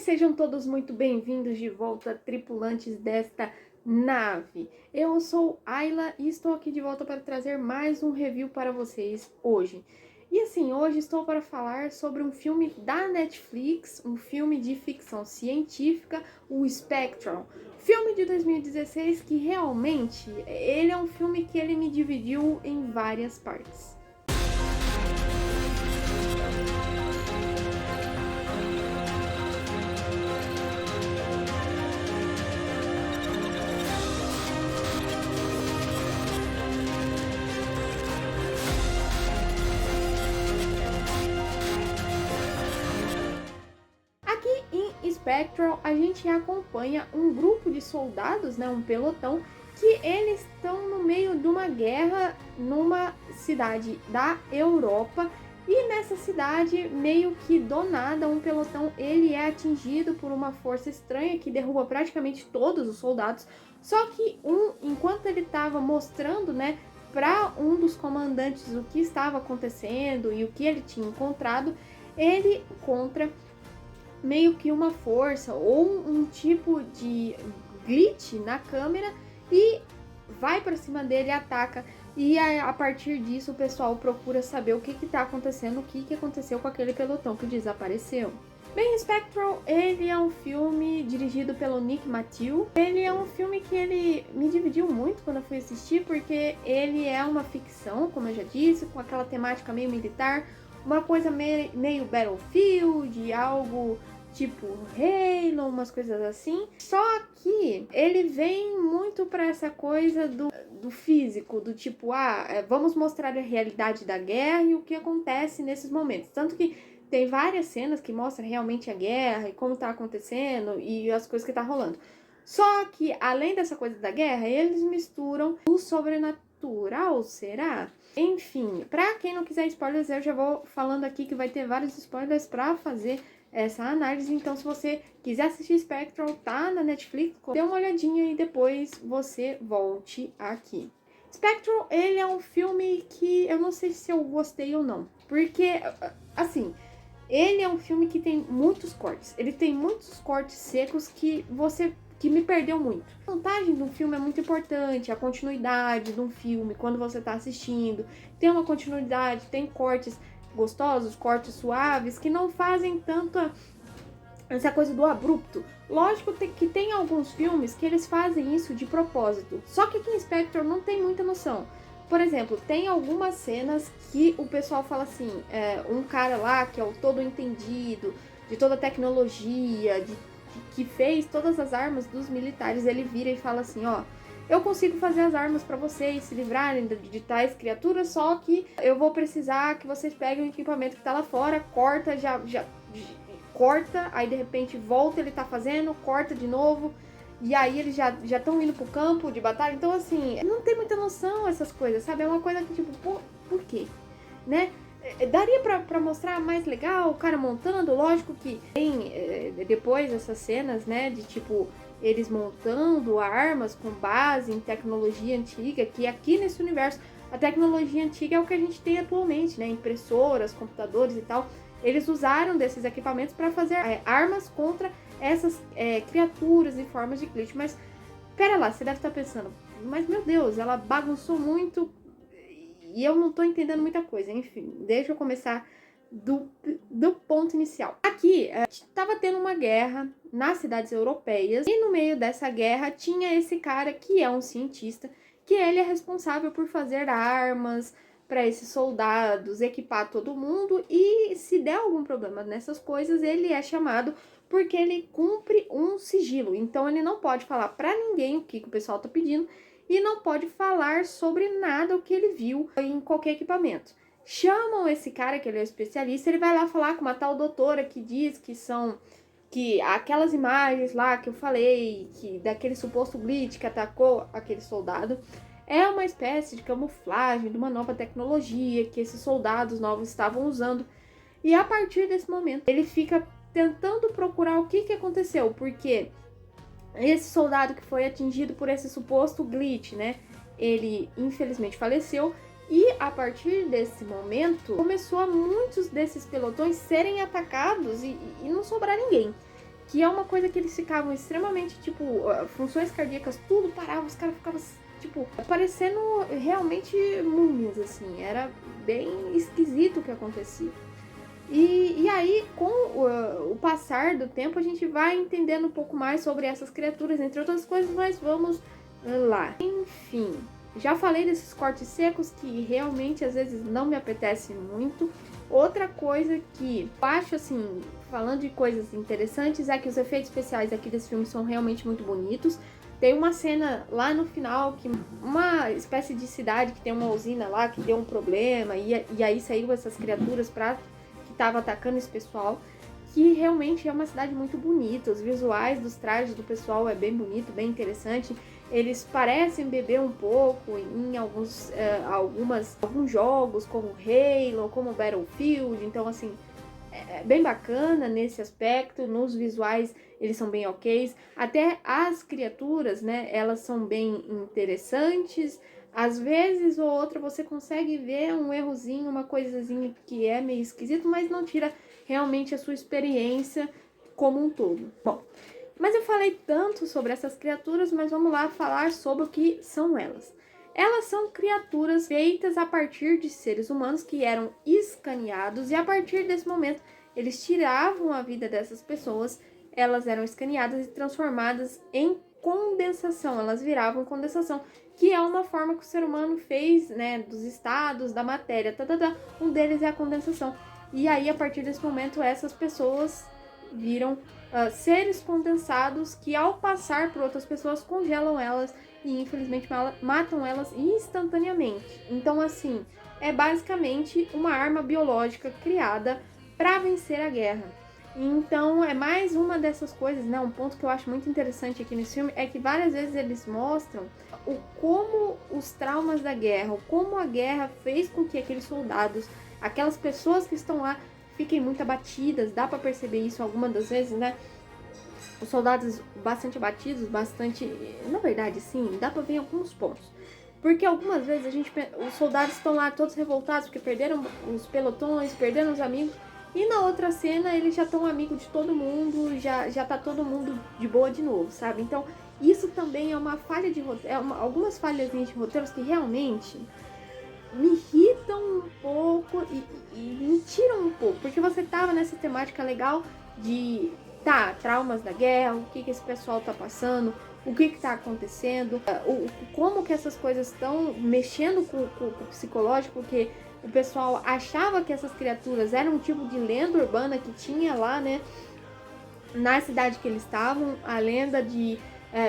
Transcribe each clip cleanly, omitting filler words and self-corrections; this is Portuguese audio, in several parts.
Sejam todos muito bem-vindos de volta, tripulantes desta nave. Eu sou Ayla e estou aqui de volta para trazer mais um review para vocês hoje. E assim, hoje estou para falar sobre um filme da Netflix, um filme de ficção científica, o Spectrum. Filme de 2016 que realmente, ele é um filme que ele me dividiu em várias partes. Aqui em Spectral, a gente acompanha um grupo de soldados, né, um pelotão, que eles estão no meio de uma guerra numa cidade da Europa. E nessa cidade, meio que do nada, um pelotão ele é atingido por uma força estranha que derruba praticamente todos os soldados. Só que enquanto ele estava mostrando, né, para um dos comandantes o que estava acontecendo e o que ele tinha encontrado, ele encontra meio que uma força ou um tipo de glitch na câmera e vai para cima dele e ataca. E a partir disso o pessoal procura saber o que está acontecendo, o que aconteceu com aquele pelotão que desapareceu. Bem, Spectral, ele é um filme dirigido pelo Nick Mathieu. Ele é um filme que ele me dividiu muito quando eu fui assistir, porque ele é uma ficção, como eu já disse, com aquela temática meio militar, uma coisa meio Battlefield, algo tipo Halo, umas coisas assim. Só que ele vem muito para essa coisa do físico, do tipo, vamos mostrar a realidade da guerra e o que acontece nesses momentos. Tanto que tem várias cenas que mostram realmente a guerra e como tá acontecendo e as coisas que tá rolando. Só que, além dessa coisa da guerra, eles misturam o sobrenatural, será? Enfim, pra quem não quiser spoilers, eu já vou falando aqui que vai ter vários spoilers pra fazer essa análise. Então, se você quiser assistir Spectral, tá na Netflix, dê uma olhadinha e depois você volte aqui. Spectral, ele é um filme que eu não sei se eu gostei ou não, porque, assim, ele é um filme que tem muitos cortes. Ele tem muitos cortes secos que me perdeu muito. A montagem de um filme é muito importante, a continuidade de um filme, quando você tá assistindo, tem uma continuidade, tem cortes gostosos, cortes suaves, que não fazem tanta essa coisa do abrupto. Lógico que tem alguns filmes que eles fazem isso de propósito, só que aqui em Spectre não tem muita noção. Por exemplo, tem algumas cenas que o pessoal fala assim, um cara lá que é o todo entendido de toda a tecnologia, que fez todas as armas dos militares, ele vira e fala assim, eu consigo fazer as armas para vocês se livrarem de tais criaturas, só que eu vou precisar que vocês peguem o equipamento que tá lá fora, corta, corta, aí de repente volta, ele tá fazendo, corta de novo, e aí eles já estão indo pro campo de batalha. Então, assim, não tem muita noção essas coisas, sabe? É uma coisa que, tipo, por quê? Né? Daria pra mostrar mais legal o cara montando, lógico que tem depois essas cenas, né, de tipo, eles montando armas com base em tecnologia antiga, que aqui nesse universo, a tecnologia antiga é o que a gente tem atualmente, né, impressoras, computadores e tal. Eles usaram desses equipamentos para fazer armas contra essas criaturas em formas de glitch. Mas, pera lá, você deve estar pensando, mas meu Deus, ela bagunçou muito e eu não tô entendendo muita coisa. Enfim, deixa eu começar do ponto inicial. Aqui, tava tendo uma guerra nas cidades europeias e no meio dessa guerra tinha esse cara que é um cientista, que ele é responsável por fazer armas para esses soldados, equipar todo mundo, e se der algum problema nessas coisas, ele é chamado porque ele cumpre um sigilo. Então ele não pode falar para ninguém o que o pessoal tá pedindo e não pode falar sobre nada o que ele viu em qualquer equipamento. Chamam esse cara, que ele é especialista, ele vai lá falar com uma tal doutora que diz que aquelas imagens lá que eu falei, que daquele suposto glitch que atacou aquele soldado, é uma espécie de camuflagem de uma nova tecnologia que esses soldados novos estavam usando. E a partir desse momento, ele fica tentando procurar o que aconteceu, porque esse soldado que foi atingido por esse suposto glitch, né, ele infelizmente faleceu. E a partir desse momento, começou a muitos desses pelotões serem atacados e não sobrar ninguém. que é uma coisa que eles ficavam extremamente, tipo, funções cardíacas, tudo parava, os caras ficavam, tipo, parecendo realmente múmias, assim, era bem esquisito o que acontecia. E aí, com o passar do tempo, a gente vai entendendo um pouco mais sobre essas criaturas, entre outras coisas, mas vamos lá. Enfim, já falei desses cortes secos que realmente às vezes não me apetece muito. Outra coisa que eu acho, assim, falando de coisas interessantes, é que os efeitos especiais aqui desse filme são realmente muito bonitos. Tem uma cena lá no final, que uma espécie de cidade que tem uma usina lá que deu um problema, e aí saiu essas criaturas pra que tava atacando esse pessoal, que realmente é uma cidade muito bonita. Os visuais dos trajes do pessoal é bem bonito, bem interessante. Eles parecem beber um pouco em alguns jogos, como Halo, como Battlefield. Então, assim, é bem bacana nesse aspecto. Nos visuais, eles são bem ok. Até as criaturas, né, elas são bem interessantes. Às vezes ou outra você consegue ver um errozinho, uma coisazinha que é meio esquisito, mas não tira realmente a sua experiência como um todo. Bom, mas eu falei tanto sobre essas criaturas, mas vamos lá falar sobre o que são elas. Elas são criaturas feitas a partir de seres humanos que eram escaneados, e a partir desse momento eles tiravam a vida dessas pessoas, elas eram escaneadas e transformadas em condensação, elas viravam condensação, que é uma forma que o ser humano fez, né, dos estados, da matéria, um deles é a condensação. E aí, a partir desse momento, essas pessoas viram seres condensados que, ao passar por outras pessoas, congelam elas e, infelizmente, matam elas instantaneamente. Então, assim, é basicamente uma arma biológica criada para vencer a guerra. Então, é mais uma dessas coisas, né? Um ponto que eu acho muito interessante aqui nesse filme é que várias vezes eles mostram como os traumas da guerra, como a guerra fez com que aqueles soldados, aquelas pessoas que estão lá, fiquem muito abatidas. Dá para perceber isso algumas das vezes, né? Os soldados bastante abatidos, na verdade, sim, dá para ver em alguns pontos. Porque algumas vezes os soldados estão lá todos revoltados porque perderam os pelotões, perderam os amigos. E na outra cena eles já estão amigos de todo mundo, já tá todo mundo de boa de novo, sabe? Então isso também é uma falha de roteiro, algumas falhas de roteiros que realmente me irritam um pouco e me tiram um pouco. Porque você tava nessa temática legal de, traumas da guerra, o que esse pessoal tá passando, o que tá acontecendo, como que essas coisas estão mexendo com o psicológico, porque o pessoal achava que essas criaturas eram um tipo de lenda urbana que tinha lá, né, na cidade que eles estavam, a lenda de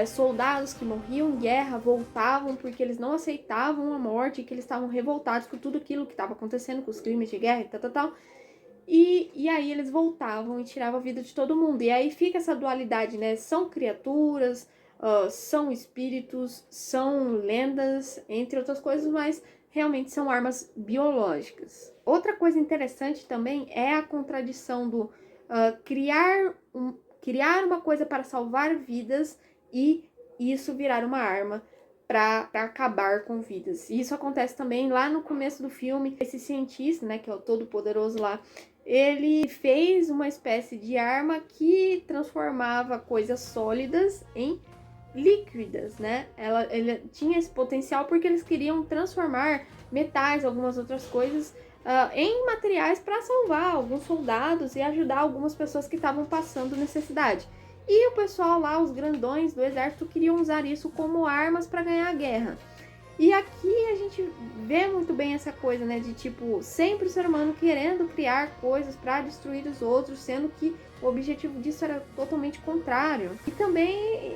soldados que morriam em guerra voltavam porque eles não aceitavam a morte, que eles estavam revoltados por tudo aquilo que estava acontecendo com os crimes de guerra e tal. E aí eles voltavam e tiravam a vida de todo mundo. E aí fica essa dualidade, né? São criaturas, são espíritos, são lendas, entre outras coisas, mas realmente são armas biológicas. Outra coisa interessante também é a contradição do criar uma coisa para salvar vidas e isso virar uma arma para acabar com vidas. E isso acontece também lá no começo do filme. Esse cientista, né, que é o todo-poderoso lá, ele fez uma espécie de arma que transformava coisas sólidas em líquidas, né? Ele tinha esse potencial porque eles queriam transformar metais, algumas outras coisas, em materiais para salvar alguns soldados e ajudar algumas pessoas que estavam passando necessidade. E o pessoal lá, os grandões do exército, queriam usar isso como armas para ganhar a guerra. E aqui a gente vê muito bem essa coisa, né, de tipo, sempre o ser humano querendo criar coisas para destruir os outros, sendo que o objetivo disso era totalmente contrário. E também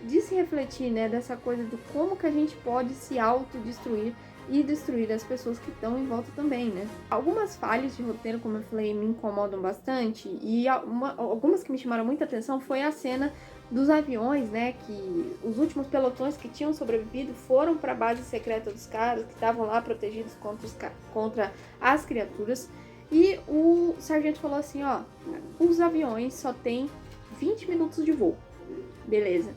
de se refletir, né, dessa coisa do como que a gente pode se autodestruir e destruir as pessoas que estão em volta também, né? Algumas falhas de roteiro, como eu falei, me incomodam bastante, e algumas que me chamaram muita atenção foi a cena dos aviões, né, que os últimos pelotões que tinham sobrevivido foram para a base secreta dos caras, que estavam lá protegidos contra as criaturas, e o sargento falou assim, ó, os aviões só tem 20 minutos de voo, beleza.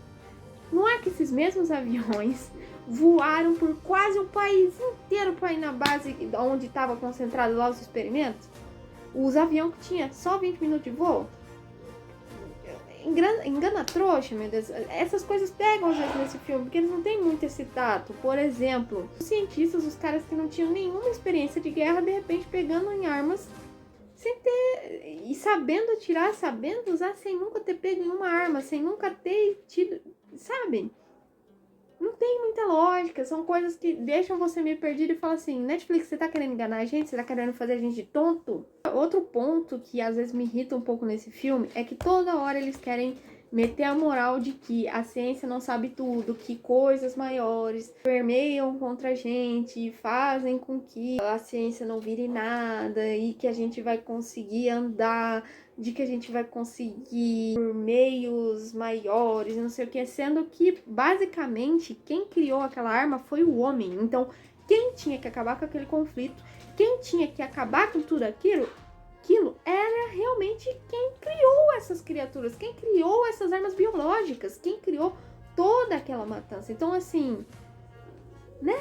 Não é que esses mesmos aviões voaram por quase o país inteiro para ir na base onde estava concentrado lá os experimentos? Os aviões que tinha só 20 minutos de voo? engana a trouxa, meu Deus. Essas coisas pegam às vezes nesse filme, porque eles não têm muito esse tato. Por exemplo, os cientistas, os caras que não tinham nenhuma experiência de guerra, de repente pegando em armas sem ter. E sabendo atirar, sabendo usar, sem nunca ter pego em uma arma, sem nunca ter tido. Sabe? Não tem muita lógica, são coisas que deixam você meio perdido e fala assim, Netflix, você tá querendo enganar a gente? Você tá querendo fazer a gente de tonto? Outro ponto que às vezes me irrita um pouco nesse filme é que toda hora eles querem meter a moral de que a ciência não sabe tudo, que coisas maiores permeiam contra a gente, fazem com que a ciência não vire nada e que a gente vai conseguir andar, de que a gente vai conseguir por meios maiores, não sei o que, sendo que basicamente quem criou aquela arma foi o homem. Então, quem tinha que acabar com aquele conflito, quem tinha que acabar com tudo aquilo era realmente quem criou essas criaturas, quem criou essas armas biológicas, quem criou toda aquela matança. Então, assim, né?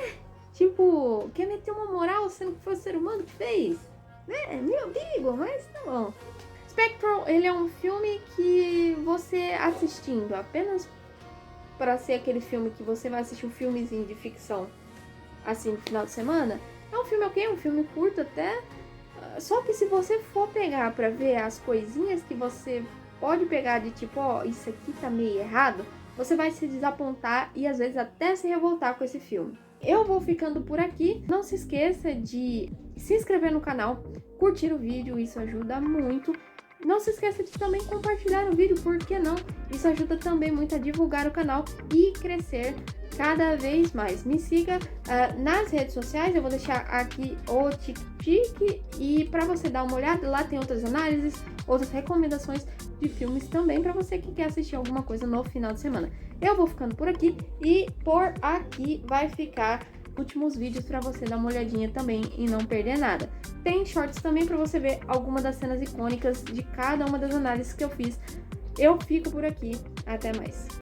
Tipo, quer meter uma moral sendo que foi o ser humano que fez? Né? Meu amigo, mas tá bom. Spectral, ele é um filme que você assistindo apenas para ser aquele filme que você vai assistir um filmezinho de ficção assim no final de semana, é um filme ok, um filme curto até, só que se você for pegar para ver as coisinhas que você pode pegar de tipo, ó, isso aqui tá meio errado, você vai se desapontar e às vezes até se revoltar com esse filme. Eu vou ficando por aqui, não se esqueça de se inscrever no canal, curtir o vídeo, isso ajuda muito. Não se esqueça de também compartilhar o vídeo, por que não? Isso ajuda também muito a divulgar o canal e crescer cada vez mais. Me siga nas redes sociais, eu vou deixar aqui o TikTok e para você dar uma olhada, lá tem outras análises, outras recomendações de filmes também para você que quer assistir alguma coisa no final de semana. Eu vou ficando por aqui e por aqui vai ficar últimos vídeos para você dar uma olhadinha também e não perder nada. Tem shorts também para você ver algumas das cenas icônicas de cada uma das análises que eu fiz. Eu fico por aqui, até mais.